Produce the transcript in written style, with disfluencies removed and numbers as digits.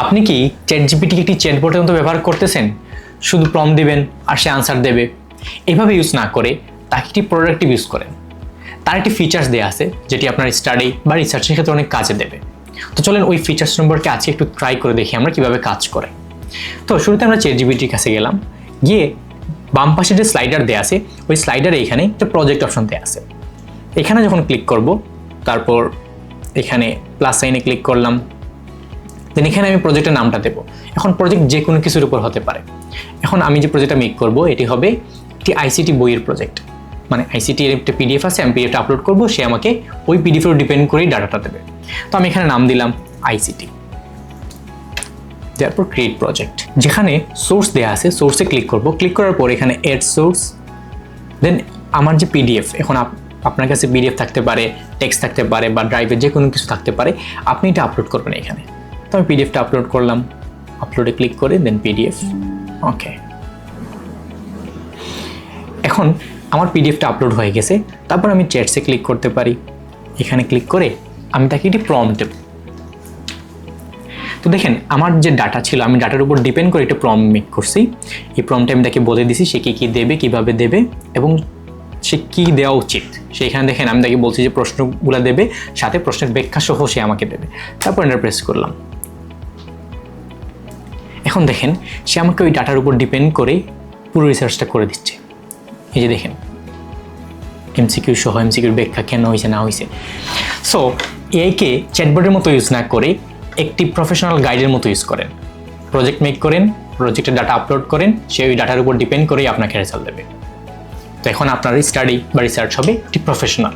আপনি কি চ্যাটজিপিটি একটি চ্যাটবটের মতো ব্যবহার করতেছেন? শুধু প্রম্পট দিবেন আর সে আনসার দেবে। এভাবে ইউজ না করে তাকে একটি প্রোডাক্টিভ ইউজ করেন। তার একটি ফিচার্স দেওয়া আছে যেটি আপনার স্টাডি বা রিসার্চের ক্ষেত্রে অনেক কাজে দেবে। তো চলেন ওই ফিচার্স সম্পর্কে আজকে একটু ট্রাই করে দেখি আমরা কিভাবে কাজ করে। তো শুরুতে আমরা চ্যাটজিপিটির কাছে গেলাম, গিয়ে বাম পাশে যে স্লাইডার দেওয়া আছে ওই স্লাইডারে এখানে একটা প্রজেক্ট অপশন দেওয়া আছে। এখানে যখন ক্লিক করব, তারপর এখানে প্লাস সাইনে ক্লিক করলাম, দেন এখানে আমি প্রজেক্টের নামটা দেবো। এখন প্রজেক্ট যে কোনো কিছুর উপর হতে পারে। এখন আমি যে প্রজেক্টটা মেক করব এটি হবে একটি আইসিটি বইয়ের প্রজেক্ট, মানে আইসিটি এর একটা পিডিএফ আছে, আমি পিডিএফটা আপলোড করব, সে আমাকে ওই পিডিএফের উপর ডিপেন্ড করেই ডাটাটা দেবে। তো আমি এখানে নাম দিলাম আইসিটি, তারপর ক্রিয়েট প্রজেক্ট। যেখানে সোর্স দেওয়া আছে সোর্সে ক্লিক করব, ক্লিক করার পর এখানে এড সোর্স, দেন আমার যে পিডিএফ, এখন আপনার কাছে পিডিএফ থাকতে পারে, টেক্সট থাকতে পারে বা ড্রাইভে যে কোনো কিছু থাকতে পারে, আপনি এটা আপলোড করবেন এখানে। তো আমি পিডিএফটা আপলোড করলাম, আপলোডে ক্লিক করে দেন পিডিএফ, ওকে। এখন আমার পিডিএফটা আপলোড হয়ে গেছে। তারপর আমি চ্যাটসে ক্লিক করতে পারি, এখানে ক্লিক করে আমি তাকে একটি প্রম্পট দেব। তো দেখেন আমার যে ডাটা ছিল, আমি ডাটার উপর ডিপেন্ড করে একটা প্রম্পট মেক করছি। এই প্রম্পটে আমি তাকে বলে দিছি সে কী দেবে, কীভাবে দেবে এবং সে কী দেওয়া উচিত। সেখানে দেখেন আমি তাকে বলছি যে প্রশ্নগুলো দেবে, সাথে প্রশ্নের ব্যাখ্যা সহ সে আমাকে দেবে। তারপর এন্টার প্রেস করলাম। এখন দেখেন সে আমাকে ওই ডাটার উপর ডিপেন্ড করে পুরো রিসার্চটা করে দিচ্ছে। এই যে দেখেন এমসিকিউ সহ এমসিকিউর ব্যাখ্যা কেন হয়েছে না হয়েছে। সো এআইকে চ্যাটবটের মতো ইউজ না করে একটি প্রফেশনাল গাইডের মতো ইউজ করেন। প্রজেক্ট মেক করেন, প্রজেক্টের ডাটা আপলোড করেন, সে ওই ডাটার উপর ডিপেন্ড করেই আপনাকে রেজাল্ট দেবে। তো এখন আপনার স্টাডি বা রিসার্চ হবে একটি প্রফেশনাল।